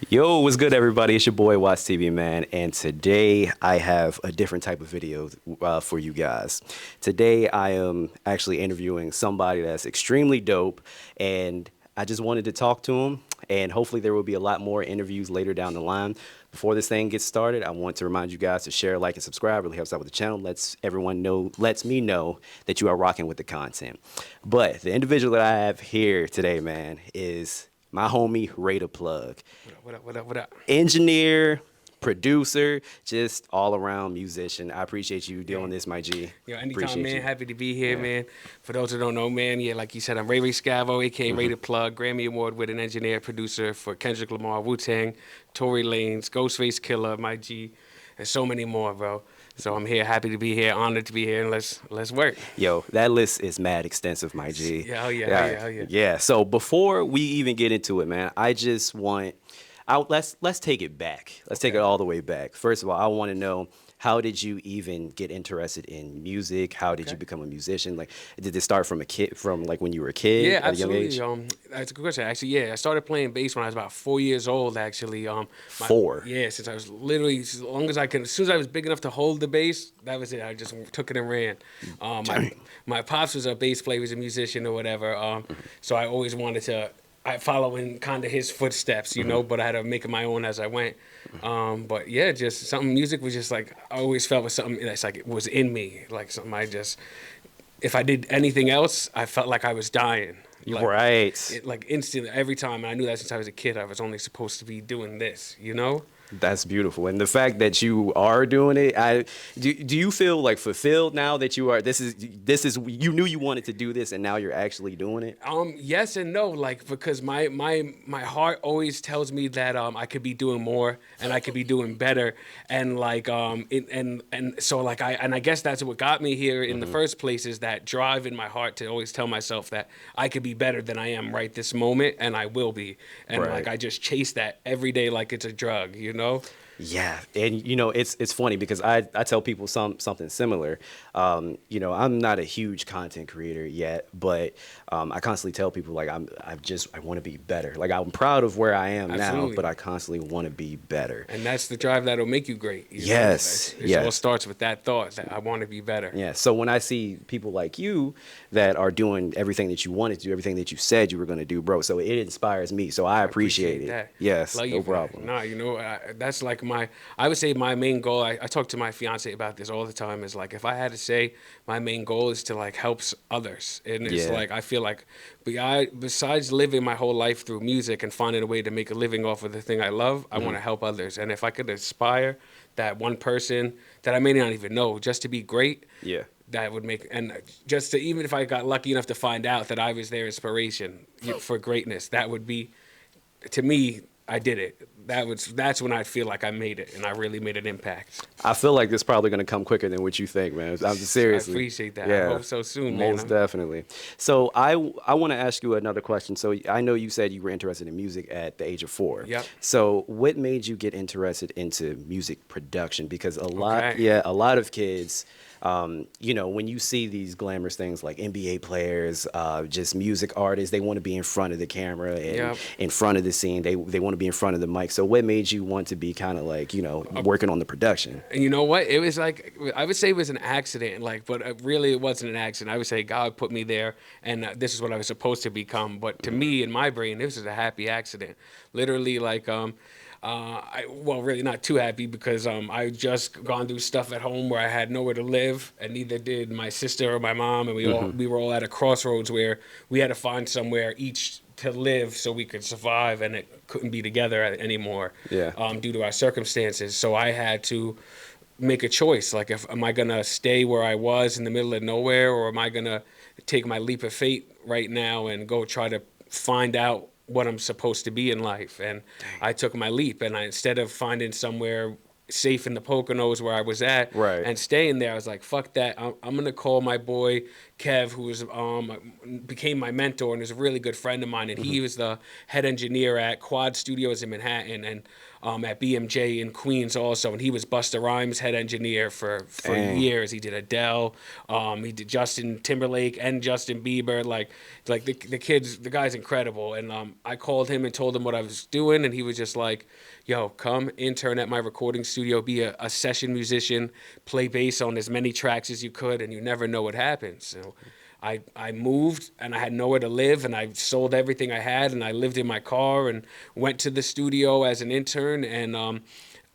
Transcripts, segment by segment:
Yo, what's good, everybody? It's your boy WattsTV, man, and today I have a different type of video for you guys. Today I am actually interviewing somebody that's extremely dope, and I just wanted to talk to him, and hopefully there will be a lot more interviews later down the line. Before this thing gets started, I want to remind you guys to share, like, and subscribe. Really helps out with the channel. Lets me know that you are rocking with the content. But the individual that I have here today, man, is my homie Rate a Plug. What up, what up, what up? Engineer, producer, just all around musician. I appreciate you doing this, my G. Yo, anytime, Appreciate man. you. Happy to be here, Yeah. man. For those who don't know, man, yeah, like you said, I'm Ray Scavo, aka Rated Plug, Grammy Award winning engineer, producer for Kendrick Lamar, Wu-Tang, Tory Lanez, Ghostface Killer, my G, and so many more, bro. So I'm here, happy to be here, honored to be here, and let's work. Yo, that list is mad extensive, my G. Yeah, oh yeah, oh yeah, oh yeah. Yeah. So before we even get into it, man, I just want, let's take it back. Let's take it all the way back. First of all, I want to know, how did you even get interested in music? How did you become a musician? Like, did it start from like when you were a kid Yeah, at a young absolutely. age? That's a good question. Actually, yeah, I started playing bass when I was about 4 years old. Actually, 4? Yeah, since I was literally as long as I could. As soon as I was big enough to hold the bass, that was it. I just took it and ran. My pops was a bass player, he was a musician or whatever. So I always wanted to. I follow in kind of his footsteps, you know, but I had to make it my own as I went. But yeah, just something. Music was just like I always felt was something that's like it was in me, like something I just. If I did anything else, I felt like I was dying. Like, Right. like instantly, every time. And I knew that since I was a kid, I was only supposed to be doing this, you know? That's beautiful, and the fact that you are doing it, do you feel like fulfilled now that you are? This is you knew you wanted to do this, and now you're actually doing it. Yes and no, like because my heart always tells me that I could be doing more and I could be doing better, and like and so like I guess that's what got me here in the first place is that drive in my heart to always tell myself that I could be better than I am right this moment, and I will be, and Right. like I just chase that every day like it's a drug, you know. Yeah, and it's funny because I tell people something similar. I'm not a huge content creator yet, but I constantly tell people like I want to be better. Like I'm proud of where I am now, Absolutely. but I constantly want to be better. And that's the drive that'll make you great. You know? Yes, It all yes. starts with that thought that I want to be better. Yeah. So when I see people like you that are doing everything that you wanted to do, everything that you said you were going to do, bro, so it inspires me. So I appreciate it. that. Yes, Love no you for that. problem. Nah, that's like I would say my main goal, I talk to my fiance about this all the time, is like, if I had to say my main goal is to like help others. And it's Yeah. like, I feel like, besides living my whole life through music and finding a way to make a living off of the thing I love, I want to help others. And if I could aspire that one person that I may not even know just to be great, Yeah. that would make, and just to, even if I got lucky enough to find out that I was their inspiration for greatness, that would be, to me, I did it. That's when I feel like I made it and I really made an impact. I feel like this is probably going to come quicker than what you think, man. I'm seriously. I appreciate that. Yeah, I hope so soon, man. most definitely. So I want to ask you another question. So I know you said you were interested in music at the age of 4. Yep. So what made you get interested into music production? Because a Okay. lot of kids. When you see these glamorous things like NBA players, just music artists, they want to be in front of the camera and Yep. in front of the scene. They want to be in front of the mic. So what made you want to be kind of like, working on the production? And you know what? It was like, I would say it was an accident, like, but really it wasn't an accident. I would say God put me there and this is what I was supposed to become. But to me, in my brain, this was a happy accident. Literally, like, really not too happy because I just gone through stuff at home where I had nowhere to live, and neither did my sister or my mom, and we were all at a crossroads where we had to find somewhere each to live so we could survive, and it couldn't be together anymore. Yeah. Due to our circumstances. So I had to make a choice. Like, am I gonna stay where I was in the middle of nowhere, or am I gonna take my leap of faith right now and go try to find out what I'm supposed to be in life? And I took my leap, and instead of finding somewhere safe in the Poconos where I was at Right. and staying there, I was like, fuck that. I'm gonna call my boy Kev, who was became my mentor and is a really good friend of mine, and he was the head engineer at Quad Studios in Manhattan and at BMJ in Queens also, and he was Busta Rhymes' head engineer for Dang. years. He did Adele, he did Justin Timberlake and Justin Bieber. Like the kids, the guy's incredible. And I called him and told him what I was doing, and he was just like, "Yo, come intern at my recording studio, be a session musician, play bass on as many tracks as you could, and you never know what happens." So I moved and I had nowhere to live, and I sold everything I had, and I lived in my car and went to the studio as an intern, and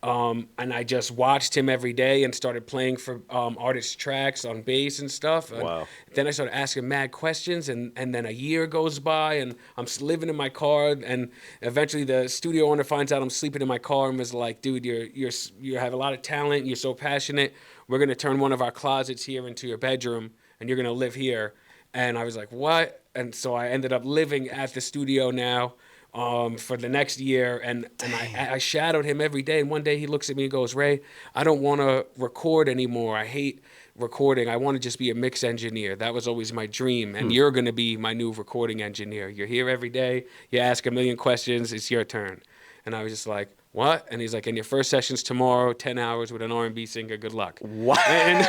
I just watched him every day and started playing for artist tracks on bass and stuff. And Wow. then I started asking mad questions, and then a year goes by, and I'm living in my car, and eventually the studio owner finds out I'm sleeping in my car and was like, "Dude, you have a lot of talent. You're so passionate. We're gonna turn one of our closets here into your bedroom, and you're gonna live here." And I was like, "What?" And so I ended up living at the studio now for the next year, and I shadowed him every day. And one day he looks at me and goes, "Ray, I don't want to record anymore. I hate recording. I want to just be a mix engineer. That was always my dream, and you're going to be my new recording engineer. You're here every day. You ask a million questions. It's your turn." And I was just like, "What?" And he's like, "And your first session's tomorrow, 10 hours with an R&B singer. Good luck." What? And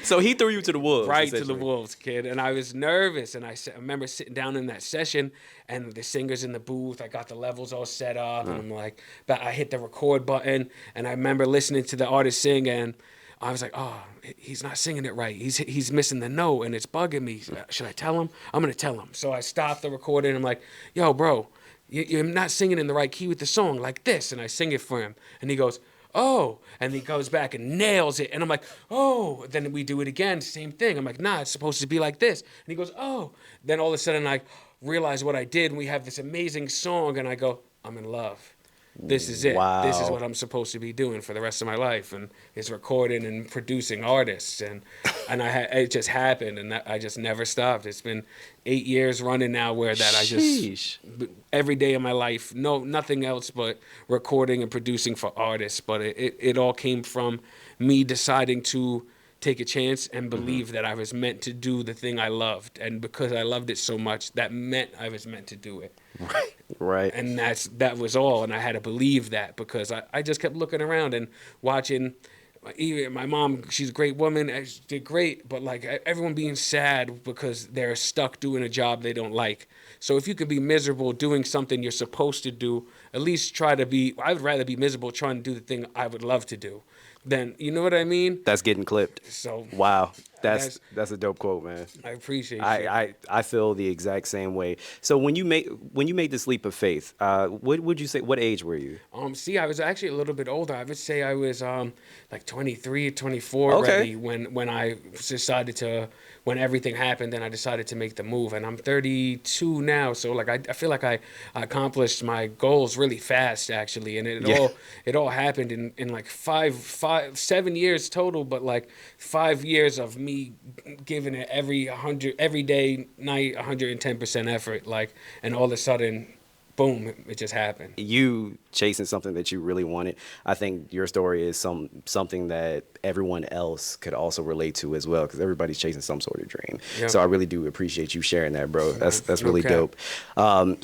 So he threw you to the wolves. right to the essentially. wolves, kid. And I was nervous, and I remember sitting down in that session, and the singer's in the booth. I got the levels all set up, and I'm like, but I hit the record button, and I remember listening to the artist sing, and I was like, "Oh, he's not singing it right. He's missing the note, and it's bugging me. Should I tell him? I'm gonna tell him." So I stopped the recording, and I'm like, "Yo, bro, you're not singing in the right key with the song, like this." And I sing it for him, and he goes, "Oh," and he goes back and nails it, and I'm like, "Oh." Then we do it again, same thing. I'm like, "Nah, it's supposed to be like this," and he goes, "Oh." Then all of a sudden I realize what I did, and we have this amazing song, and I go, "I'm in love. This is it. This is Wow. what I'm supposed to be doing for the rest of my life," and it's recording and producing artists, and it just happened, and I just never stopped. It's been 8 years running now where that I just Sheesh. every day of my life, nothing else but recording and producing for artists. But it all came from me deciding to take a chance and believe that I was meant to do the thing I loved, and because I loved it so much, that meant I was meant to do it. Right. And that was all, and I had to believe that because I just kept looking around and watching. Even my mom, she's a great woman, she did great, but like everyone being sad because they're stuck doing a job they don't like. So if you could be miserable doing something you're supposed to do, at least try to be. I would rather be miserable trying to do the thing I would love to do, than, you know what I mean. That's getting clipped. So Wow. That's that's that's a dope quote, man. I appreciate you. I feel the exact same way. So when you made this leap of faith, what would you say? What age were you? See, I was actually a little bit older. I would say I was like 23, 24 Okay. already when I decided to, when everything happened, then I decided to make the move. And I'm 32 now, so like I feel like I accomplished my goals really fast actually, and Yeah. it all happened in like 7 years total, but like 5 years of me giving it every day, night, 110% effort, like, and all of a sudden, boom, it just happened. You chasing something that you really wanted. I think your story is something that everyone else could also relate to as well, because everybody's chasing some sort of dream. Yeah. So I really do appreciate you sharing that, bro. That's No really cap. dope.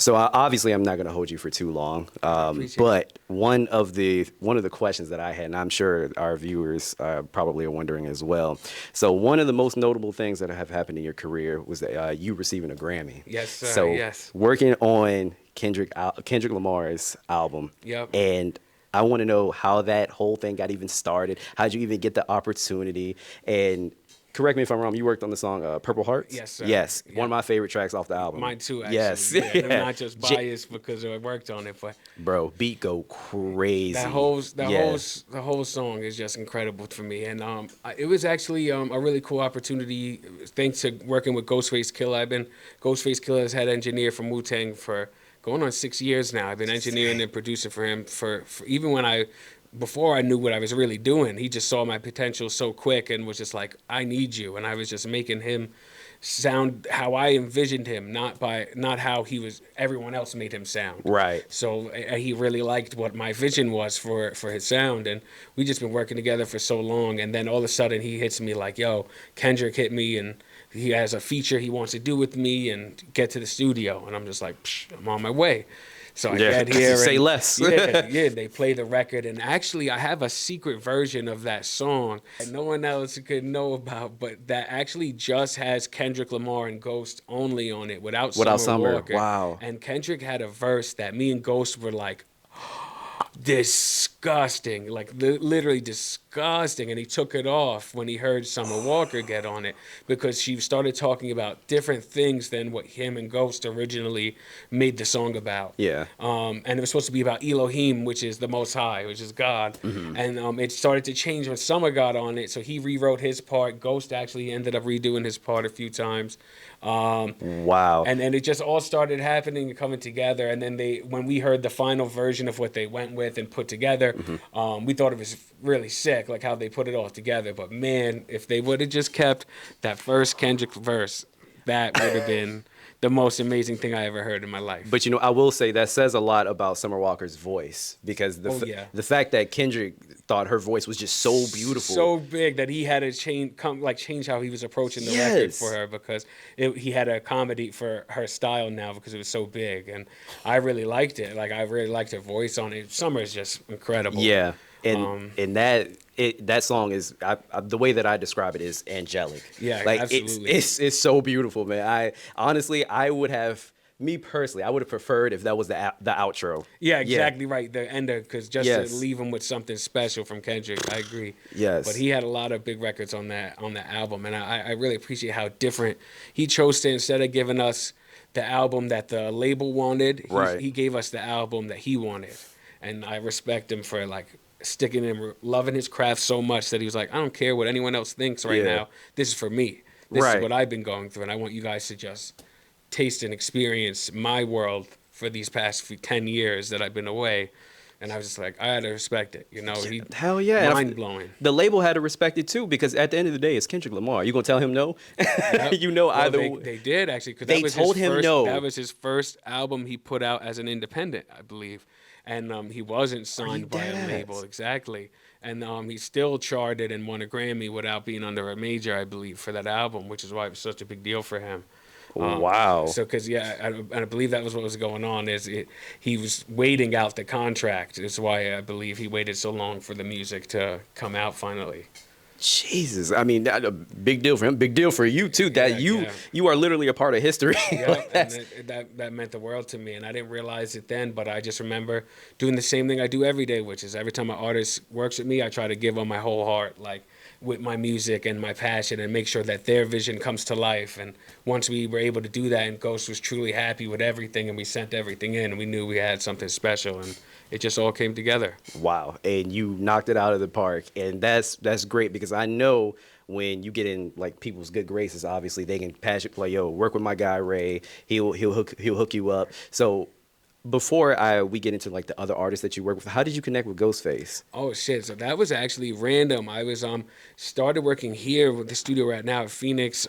So obviously I'm not gonna hold you for too long. appreciate But one of the questions that I had, and I'm sure our viewers probably are wondering as well. So one of the most notable things that have happened in your career was that you receiving a Grammy. Yes, sir, So yes. working on Kendrick Lamar's album. Yep. And I want to know how that whole thing got even started. How'd you even get the opportunity? And correct me if I'm wrong, you worked on the song Purple Hearts? Yes, sir. Yes. Yeah. One of my favorite tracks off the album. Mine too, actually. Yes. Yeah, and I'm Yeah. not just biased because I worked on it, but Bro, beat go crazy. that whole song is just incredible for me. And it was actually a really cool opportunity thanks to working with Ghostface Killer. I've been Ghostface Killer's head engineer for Wu-Tang for going on 6 years now. I've been engineering and producing for him for even before I knew what I was really doing. He just saw my potential so quick and was just like, "I need you." And I was just making him sound how I envisioned him, not how everyone else made him sound. Right. So he really liked what my vision was for his sound, and we just been working together for so long. And then all of a sudden he hits me like, "Yo, Kendrick hit me and he has a feature he wants to do with me and get to the studio. And I'm just like, Psh, I'm on my way. So I Yeah. get here. Say and, less. yeah, they play the record. And actually, I have a secret version of that song that no one else could know about, but that actually just has Kendrick Lamar and Ghost only on it without Without Summer Summer. Walker. Wow. And Kendrick had a verse that me and Ghost were like, disgusting, like literally disgusting. And he took it off when he heard Summer Walker get on it, because she started talking about different things than what him and Ghost originally made the song about. Yeah. And it was supposed to be about Elohim, which is the Most High, which is God. And it started to change when Summer got on it, so he rewrote his part. Ghost actually ended up redoing his part a few times. Wow. And then it just all started happening and coming together. And then when we heard the final version of what they went with and put together, we thought it was really sick, like how they put it all together. But man, if they would have just kept that first Kendrick verse, that would have been the most amazing thing I ever heard in my life. But you know, I will say that says a lot about Summer Walker's voice, because the fact that Kendrick thought her voice was just so beautiful, so big that he had to change how he was approaching the record for her, because he had to accommodate for her style now because it was so big. And I really liked it. Like, I really liked her voice on it. Summer is just incredible. Yeah. And that song is the way that I describe it is angelic. Yeah, like absolutely. it's so beautiful, man. I honestly, I would have preferred if that was the outro. Yeah, exactly right. The ender, because just Yes. to leave him with something special from Kendrick. I agree. Yes. But he had a lot of big records on that album, and I really appreciate how different he chose to, instead of giving us the album that the label wanted, he gave us the album that he wanted, and I respect him for like sticking in, loving his craft so much that he was like, I don't care what anyone else thinks right now. This is for me. This is what I've been going through, and I want you guys to just taste and experience my world for these past 10 years that I've been away. And I was just like, I had to respect it, you know. Hell yeah, mind blowing. The label had to respect it too, because at the end of the day, it's Kendrick Lamar. You gonna tell him no? Yep. You know, well, either they did actually, because they told him no. That was his first album he put out as an independent, I believe, and he wasn't signed by a label, exactly. And he still charted and won a Grammy without being under a major, I believe, for that album, which is why it was such a big deal for him. Wow. So, because I believe that was what was going on. He was waiting out the contract. Is why I believe he waited so long for the music to come out finally. Jesus, I mean, that a big deal for him. Big deal for you too. That you are literally a part of history. Yeah, and that meant the world to me, and I didn't realize it then. But I just remember doing the same thing I do every day, which is every time an artist works with me, I try to give them my whole heart, like with my music and my passion, and make sure that their vision comes to life. And once we were able to do that, and Ghost was truly happy with everything, and we sent everything in, and we knew we had something special, and it just all came together. Wow, and you knocked it out of the park, and that's great, because I know when you get in like people's good graces, obviously they can pass it, like, yo, work with my guy Ray, he'll hook you up. So before we get into like the other artists that you work with, how did you connect with Ghostface? Oh shit! So that was actually random. I was started working here with the studio right now at Phoenix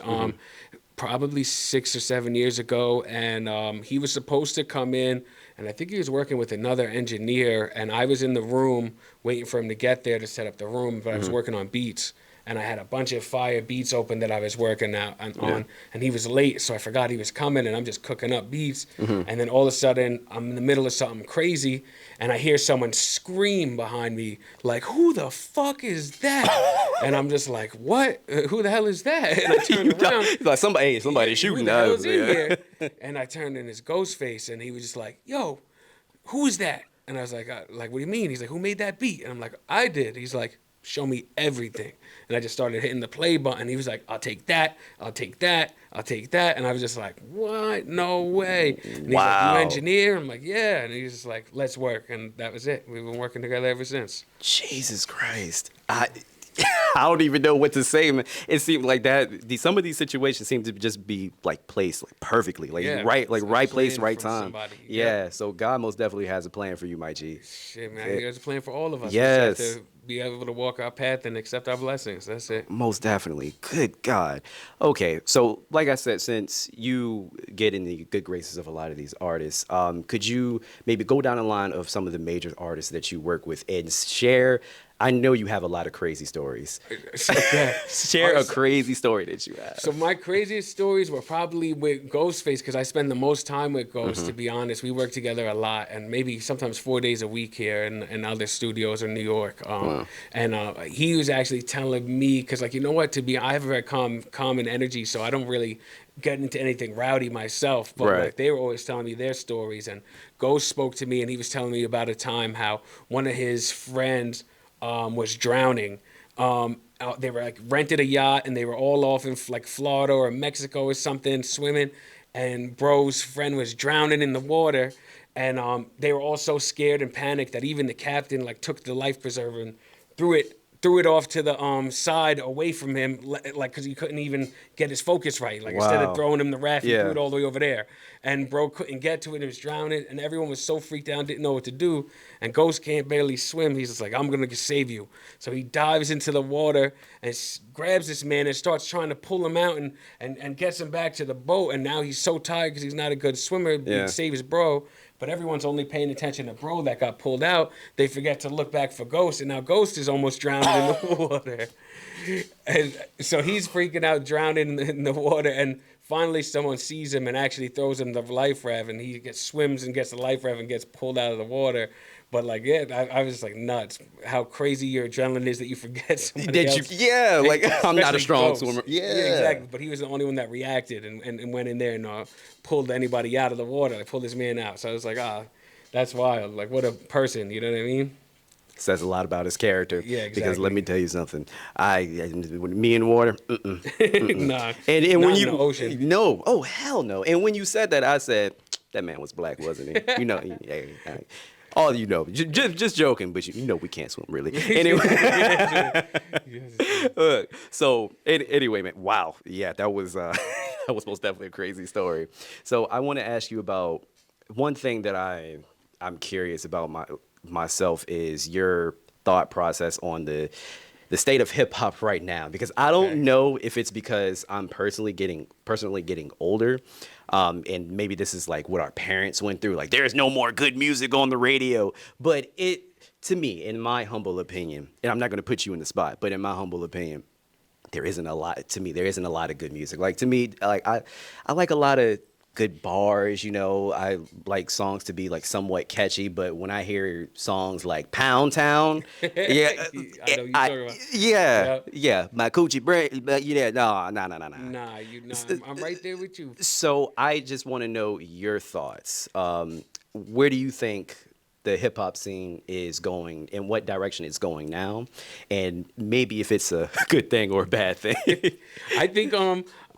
probably 6 or 7 years ago, and he was supposed to come in, and I think he was working with another engineer, and I was in the room waiting for him to get there to set up the room, but I was working on beats. And I had a bunch of fire beats open that I was working on, and he was late, so I forgot he was coming, and I'm just cooking up beats. And then all of a sudden, I'm in the middle of something crazy, and I hear someone scream behind me, like, "Who the fuck is that?" And I'm just like, "What? Who the hell is that?" And I turn around. Like, somebody shooting. Who the hell's in here? And I turned in his Ghostface, and he was just like, "Yo, who is that?" And I was like, "What do you mean?" He's like, "Who made that beat?" And I'm like, "I did." He's like, "Show me everything." And I just started hitting the play button. He was like, "I'll take that, I'll take that, I'll take that." And I was just like, "What? No way." And he's like, "You engineer?" I'm like, "Yeah." And he's just like, "Let's work." And that was it. We've been working together ever since. Jesus Christ. I don't even know what to say, man. It seemed like that. Some of these situations seem to just be like placed like perfectly, right place, right time. Yeah. So God most definitely has a plan for you, my G. Shit, man. He has a plan for all of us. Yes. We just have to be able to walk our path and accept our blessings. That's it. Most definitely. Good God. Okay. So, like I said, since you get in the good graces of a lot of these artists, could you maybe go down the line of some of the major artists that you work with and share? I know you have a lot of crazy stories. Yeah. Share a crazy story that you have. So my craziest stories were probably with Ghostface because I spend the most time with Ghost. To be honest, we work together a lot, and maybe sometimes 4 days a week here in other studios in New York. And he was actually telling me because, like, you know what? I have a very calm and energy, so I don't really get into anything rowdy myself. But Right. like they were always telling me their stories, and Ghost spoke to me, and he was telling me about a time how one of his friends was drowning. They were like rented a yacht and they were all off in like Florida or Mexico or something swimming, and bro's friend was drowning in the water, and they were all so scared and panicked that even the captain like took the life preserver and threw it off to the side away from him, like because he couldn't even get his focus right. Like instead of Wow. throwing him the raft, he threw Yeah. it all the way over there, and bro couldn't get to it. He was drowning, and everyone was so freaked out, didn't know what to do. And Ghost can't barely swim. He's just like, I'm gonna save you. So he dives into the water and grabs this man and starts trying to pull him out and gets him back to the boat. And now he's so tired because he's not a good swimmer. Yeah. He saves bro. But everyone's only paying attention to bro that got pulled out. They forget to look back for Ghost, and now Ghost is almost drowning in the water. And so he's freaking out, drowning in the water, and finally someone sees him and actually throws him the life raft, and he swims and gets the life raft and gets pulled out of the water. But like, yeah, I was like nuts. How crazy your adrenaline is that you forget somebody else. Yeah, like I'm not a Especially strong Ghost. swimmer. Yeah. Exactly. But he was the only one that reacted and went in there and pulled anybody out of the water. Like, pulled this man out. So I was like, that's wild. Like, what a person. You know what I mean? Says a lot about his character. Yeah, exactly. Because let me tell you something. With me in water, Nah. and not when in you the ocean. no, oh hell no. And when you said that, I said that man was black, wasn't he? You know, all you know, just joking, but you know we can't swim really. Anyway, anyway, man, wow, yeah, that was that was most definitely a crazy story. So I want to ask you about one thing that I'm curious about myself is your thought process on the state of hip hop right now, because I don't know if it's because I'm personally getting older, and maybe this is like what our parents went through. Like there's no more good music on the radio, but to me, in my humble opinion, and I'm not going to put you in the spot, but in my humble opinion, there isn't a lot of good music. Like to me, like I like a lot of good bars, you know. I like songs to be like somewhat catchy, but when I hear songs like Pound Town, yeah, I know you're talking about. yeah, my coochie brain, but yeah, no. Nah, I'm right there with you. So I just want to know your thoughts. Where do you think the hip hop scene is going, and what direction it's going now, and maybe if it's a good thing or a bad thing? I think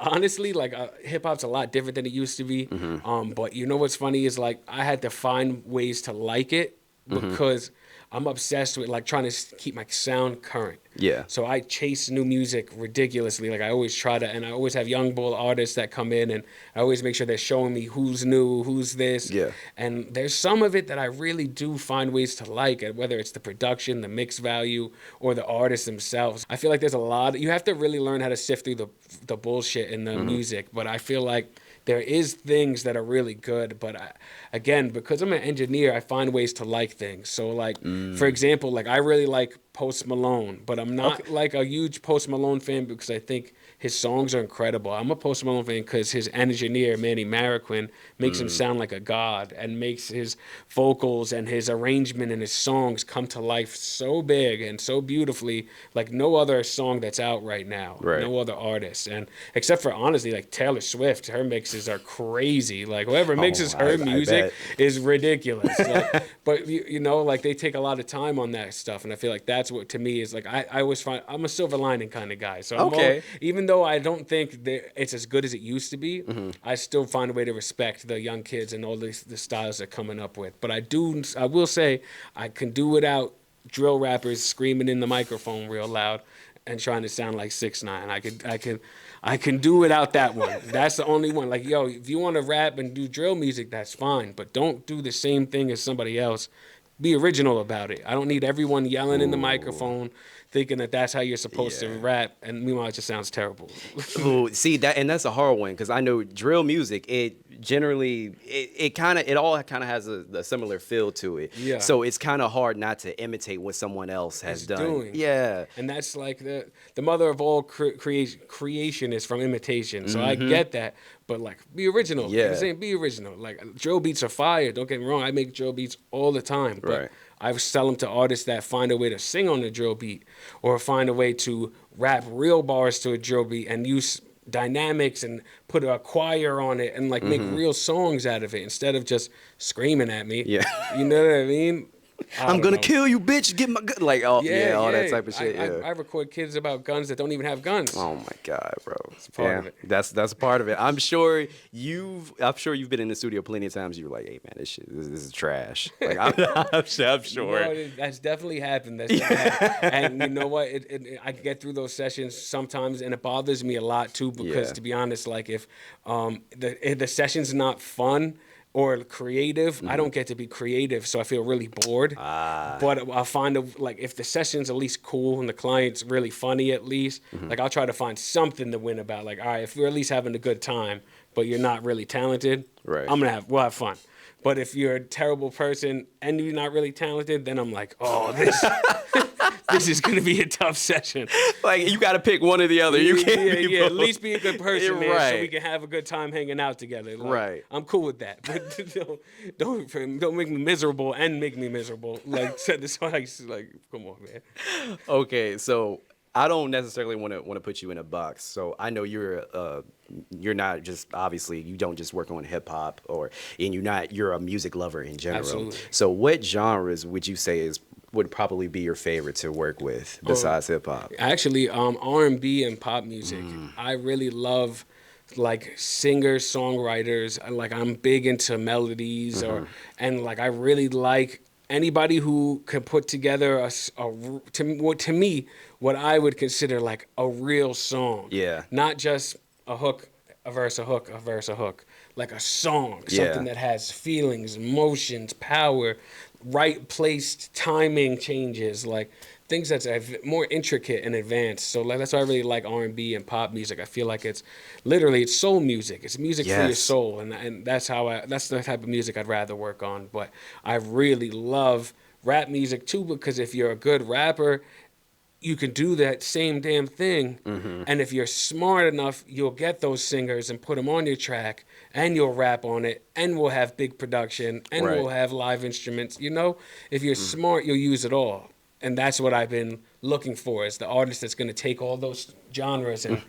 honestly, like hip hop's a lot different than it used to be. But you know what's funny is like I had to find ways to like it because I'm obsessed with like trying to keep my sound current. Yeah. So I chase new music ridiculously. Like I always try to, and I always have young bull artists that come in, and I always make sure they're showing me who's new, who's this. Yeah. And there's some of it that I really do find ways to like, whether it's the production, the mix value, or the artists themselves. I feel like there's a lot. You have to really learn how to sift through the bullshit in the music. But I feel like there is things that are really good, but again, because I'm an engineer, I find ways to like things. So like, for example, like I really like Post Malone, but I'm not like a huge Post Malone fan because I think his songs are incredible. I'm a Post Malone fan because his engineer, Manny Marroquin, makes him sound like a god and makes his vocals and his arrangement and his songs come to life so big and so beautifully, like no other song that's out right now. Right. No other artist. And except for honestly, like Taylor Swift, her mixes are crazy. Like whoever mixes her music is ridiculous. Like, but you know, like they take a lot of time on that stuff, and I feel like that's what to me is like I always find I'm a silver lining kind of guy. So even though I don't think that it's as good as it used to be, I still find a way to respect the young kids and all the styles they're coming up with. But I will say I can do without drill rappers screaming in the microphone real loud and trying to sound like 6ix9ine. I can do without that one. That's the only one. Like, yo, if you want to rap and do drill music, that's fine, but don't do the same thing as somebody else be original about it. I don't need everyone yelling in the Ooh, microphone, thinking that that's how you're supposed to yeah. rap, and meanwhile it just sounds terrible. Ooh, see that, and that's a hard one because I know drill music. It generally, it all kind of has a similar feel to it. Yeah. So it's kind of hard not to imitate what someone else has Is done. doing. Yeah. And that's like the mother of all creation is from imitation. So I get that, but like be original. You know what I'm Yeah. saying? Be original. Like drill beats are fire. Don't get me wrong. I make drill beats all the time, but Right. I sell them to artists that find a way to sing on the drill beat or find a way to rap real bars to a drill beat and use dynamics and put a choir on it and like make real songs out of it instead of just screaming at me. Yeah. You know what I mean? I I'm don't gonna know. kill you, bitch. Get my gun. Like, oh yeah, all that type of shit. I record kids about guns that don't even have guns. Oh my god, bro. It's part of it. That's part of it. I'm sure you've been in the studio plenty of times. You were like, hey man, this is trash. Like I'm sure. No, that's definitely happened. That's definitely happened. And you know what? I get through those sessions sometimes, and it bothers me a lot too. Because Yeah. to be honest, like if the session's not fun or creative, I don't get to be creative, so I feel really bored. But I find like if the session's at least cool and the client's really funny, at least like I'll try to find something to win about. Like, all right, if we're at least having a good time, but you're not really talented, Right. we'll have fun. But if you're a terrible person and you're not really talented, then I'm like, oh, this is gonna be a tough session. Like you got to pick one or the other. You can't be yeah. At both. least be a good person, man, so Right. we can have a good time hanging out together. Like, Right. I'm cool with that, but don't make me miserable and make me miserable. Like said this like come on, man. Okay, so I don't necessarily want to put you in a box. So I know you're not just obviously you don't just work on hip hop you're a music lover in general. Absolutely. So what genres would you say would probably be your favorite to work with besides hip hop? Actually, R&B and pop music. I really love like singers, songwriters. Like I'm big into melodies and like I really like anybody who can put together to me what I would consider like a real song. Yeah. Not just a hook, a verse, a hook, a verse, a hook. Like a song, Yeah. something that has feelings, emotions, power, right placed timing changes, like things that's more intricate and advanced. So like, that's why I really like R&B and pop music. I feel like it's soul music. It's music for your Yes. soul, and that's the type of music I'd rather work on. But I really love rap music too, because if you're a good rapper, you can do that same damn thing. And if you're smart enough, you'll get those singers and put them on your track, and you'll rap on it, and we'll have big production, and Right. we'll have live instruments. You know, if you're smart, you'll use it all. And that's what I've been looking for, is the artist that's going to take all those genres and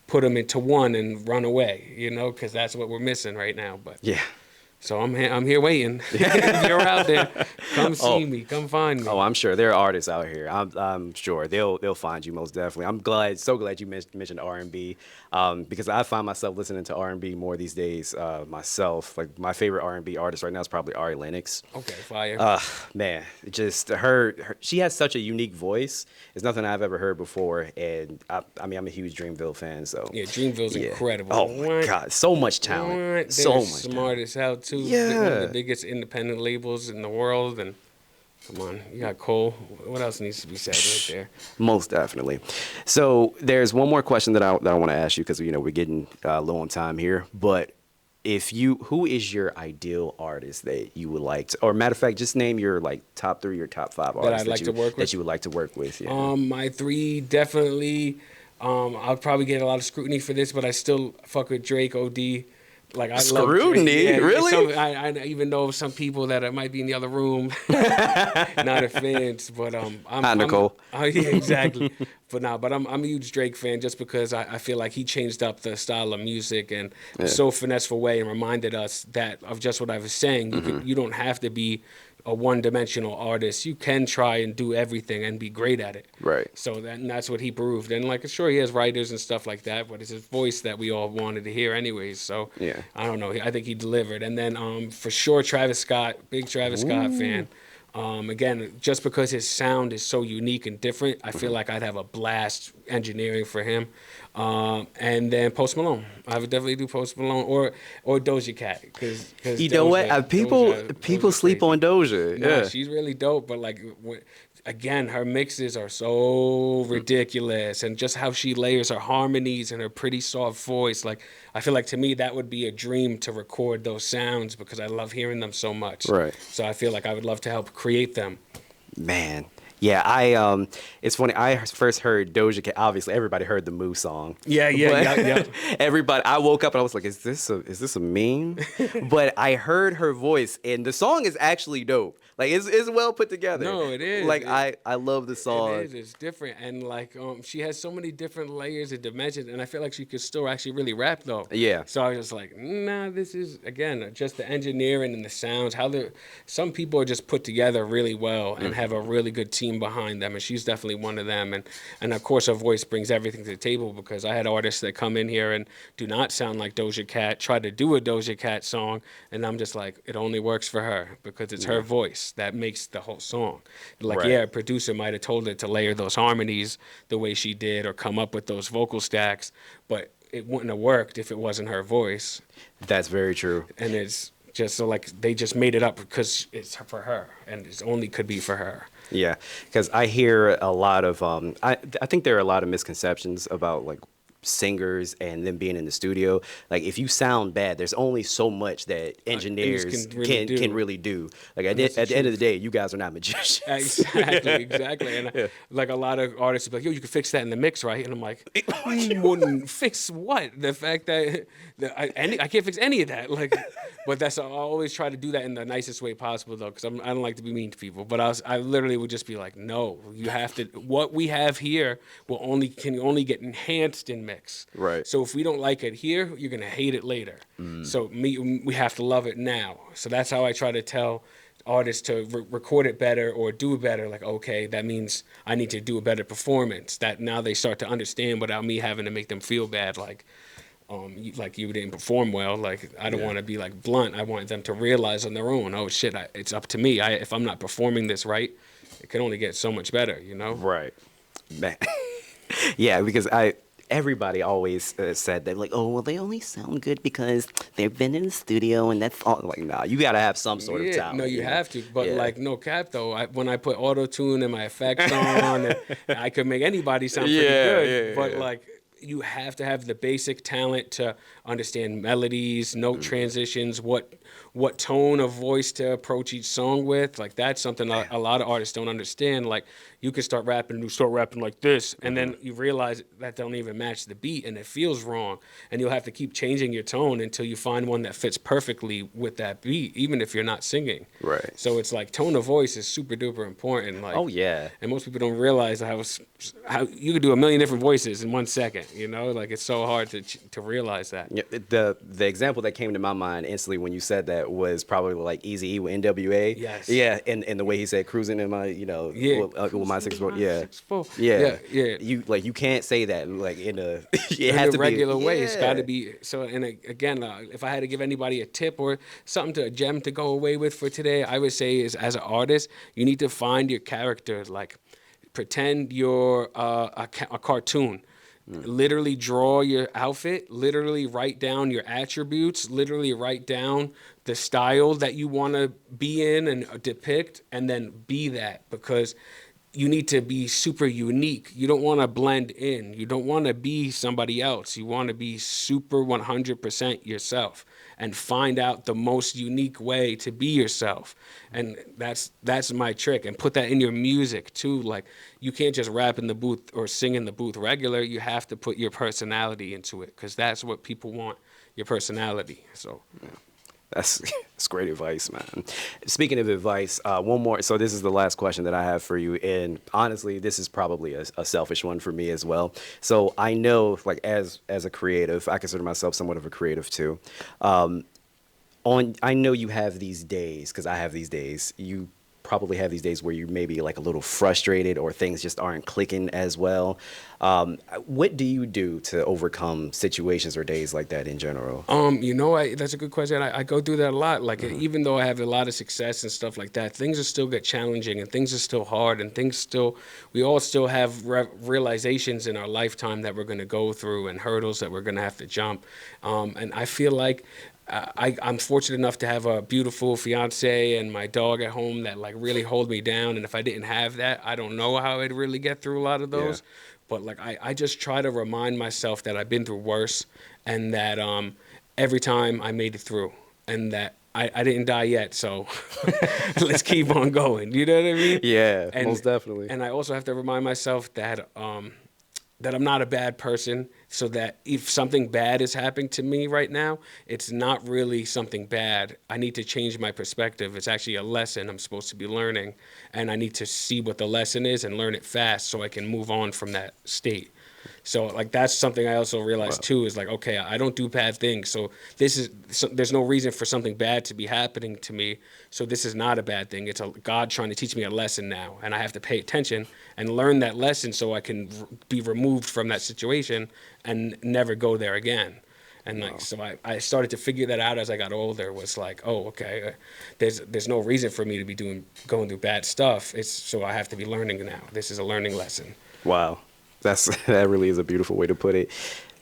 put them into one and run away, you know, because that's what we're missing right now. But Yeah. so I'm here waiting. If you're out there, come see Oh. me, come find me. Oh, I'm sure there are artists out here. I'm sure they'll find you most definitely. So glad you mentioned R&B, because I find myself listening to R&B more these days myself. Like my favorite R&B artist right now is probably Ari Lennox. Okay, fire. Man, just her, she has such a unique voice. It's nothing I've ever heard before, and I mean I'm a huge Dreamville fan, so Yeah, Dreamville's yeah. incredible. Oh my What? God, so much talent, What? so They're much smart talent. as hell too. Yeah. One of the biggest independent labels in the world. And come on, you got Cole. What else needs to be said right there? Most definitely. So there's one more question that I want to ask you because we're getting low on time here. But who is your ideal artist that you would like to, or matter of fact, just name your like top 3 or top 5 artists I'd like to work with? that you would like to work with. Yeah. My 3 definitely. I'll probably get a lot of scrutiny for this, but I still fuck with Drake, OD. Like I love Scrutiny? Drake. Yeah, Really? I even know some people that might be in the other room, not a fans, but Hi, Nicole. Yeah, exactly. But I'm a huge Drake fan just because I feel like he changed up the style of music and so finesseful way and reminded us that of just what I was saying. You don't have to be a one-dimensional artist. You can try and do everything and be great at it. Right. So that's what he proved. And like, sure, he has writers and stuff like that, but it's his voice that we all wanted to hear anyways. So Yeah. I don't know. I think he delivered. And then for sure, Travis Scott, big Travis Scott fan. Again, just because his sound is so unique and different, I feel like I'd have a blast engineering for him. And then Post Malone. I would definitely do Post Malone or Doja Cat because You know what? People sleep crazy. on Doja. Nah, Yeah. she's really dope, but like again, her mixes are so ridiculous, and just how she layers her harmonies and her pretty soft voice. Like I feel like to me that would be a dream to record those sounds because I love hearing them so much. Right. So I feel like I would love to help create them. Man. Yeah, it's funny. I first heard Doja Cat. Obviously, everybody heard the Moo song. Yeah, But yeah. everybody, I woke up and I was like, is this a meme? But I heard her voice, and the song is actually dope. Like it's well put together. No, it is. Like I love the song. It is. It's different, and like she has so many different layers and dimensions, and I feel like she could still actually really rap though. Yeah. So I was just like, nah, this is again just the engineering and the sounds. Some people are just put together really well and have a really good team behind them, and she's definitely one of them. And of course, her voice brings everything to the table because I had artists that come in here and do not sound like Doja Cat, try to do a Doja Cat song, and I'm just like, it only works for her because it's her voice that makes the whole song. Like, Right. yeah, a producer might have told her to layer those harmonies the way she did or come up with those vocal stacks, but it wouldn't have worked if it wasn't her voice. That's very true. And it's just so like they just made it up because it's for her and it only could be for her. Yeah, because I hear a lot of I think there are a lot of misconceptions about like singers and them being in the studio. Like if you sound bad, there's only so much that engineers can really do. Like at the end of the day, you guys are not magicians. Exactly. And like a lot of artists be like, yo, you can fix that in the mix, right? And I'm like, wouldn't fix what? The fact that I can't fix any of that. Like, but I always try to do that in the nicest way possible though, because I don't like to be mean to people. But I literally would just be like, no, you have to. What we have here can only get enhanced in mix. Right. So if we don't like it here, you're gonna hate it later. So we have to love it now. So that's how I try to tell artists to record it better or do it better. Like, okay, that means I need to do a better performance. That now they start to understand without me having to make them feel bad. Like, you didn't perform well. Like, I don't want to be like blunt. I want them to realize on their own. Oh shit, it's up to me. If I'm not performing this right, it can only get so much better. You know? Right. Man. Yeah, because everybody always said that, like, oh, well, they only sound good because they've been in the studio and that's all. Like, nah, you gotta have some sort of talent. No, you know? have to. But like, no cap though. When I put auto tune and my effects on, I could make anybody sound pretty good. But like, you have to have the basic talent to understand melodies, note transitions, what tone of voice to approach each song with. Like that's something a lot of artists don't understand. Like you can start rapping like this, and then you realize that don't even match the beat, and it feels wrong. And you'll have to keep changing your tone until you find one that fits perfectly with that beat, even if you're not singing. Right. So it's like tone of voice is super duper important. Like, oh yeah. And most people don't realize how you could do a million different voices in 1 second. You know, like it's so hard to realize that. Yeah, the example that came to my mind instantly when you said that was probably like Eazy-E with NWA. Yes. Yeah, and the way he said cruising in my, with my 6'4". Yeah. You can't say that like in a it has to regular way. Yeah. It's got to be so. And again, if I had to give anybody a tip or a gem to go away with for today, I would say is as an artist, you need to find your character. Like, pretend you're a cartoon. Literally draw your outfit, literally write down your attributes, literally write down the style that you want to be in and depict, and then be that, because you need to be super unique. You don't want to blend in. You don't want to be somebody else. You want to be super 100% yourself and find out the most unique way to be yourself. And that's my trick. And put that in your music too. Like, you can't just rap in the booth or sing in the booth regular. You have to put your personality into it, because that's what people want, your personality. So yeah. That's great advice, man. Speaking of advice, one more. So this is the last question that I have for you, and honestly, this is probably a selfish one for me as well. So I know, like as a creative, I consider myself somewhat of a creative too. I know you have these days, because I have these days. probably have these days where you maybe like a little frustrated or things just aren't clicking as well. What do you do to overcome situations or days like that in general? That's a good question. I go through that a lot. Like, even though I have a lot of success and stuff like that, things are still get challenging and things are still hard and we all still have realizations in our lifetime that we're going to go through and hurdles that we're going to have to jump. And I feel like I'm fortunate enough to have a beautiful fiance and my dog at home that like really hold me down. And if I didn't have that, I don't know how I'd really get through a lot of Yeah. those. But like I just try to remind myself that I've been through worse and that every time I made it through and that I didn't die yet. So let's keep on going. You know what I mean? Yeah, And most definitely. and I also have to remind myself that that I'm not a bad person, so that if something bad is happening to me right now, it's not really something bad. I need to change my perspective. It's actually a lesson I'm supposed to be learning, and I need to see what the lesson is and learn it fast so I can move on from that state. So like that's something I also realized too is like, okay, I don't do bad things. So there's no reason for something bad to be happening to me. So this is not a bad thing. It's a God trying to teach me a lesson now, and I have to pay attention and learn that lesson so I can be removed from that situation and never go there again. And like, so I started to figure that out as I got older. Was like, oh, okay, there's no reason for me to be going through bad stuff. It's so I have to be learning now. This is a learning lesson. Wow. That really is a beautiful way to put it.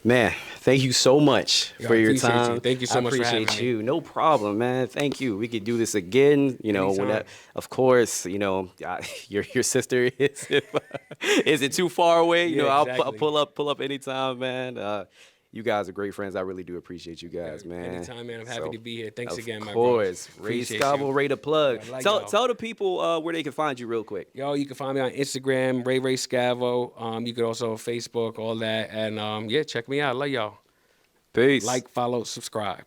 Man, thank you so much Yo, for I your appreciate time. you. Thank you so much for having appreciate me. you. No problem, man. Thank you. We could do this again. Anytime. Of course, your sister is it too far away? Yeah, I'll exactly. pull up anytime, man. You guys are great friends. I really do appreciate you guys, man. Anytime, man. I'm happy So, to be here. Thanks of again, my bro. course, Ray Appreciate you. Scavo, Ray the plug. I like Tell y'all. tell the people where they can find you real quick. Yo, you can find me on Instagram, Ray Scavo. You could also Facebook, all that. And yeah, check me out. Love y'all. Peace. Like, follow, subscribe.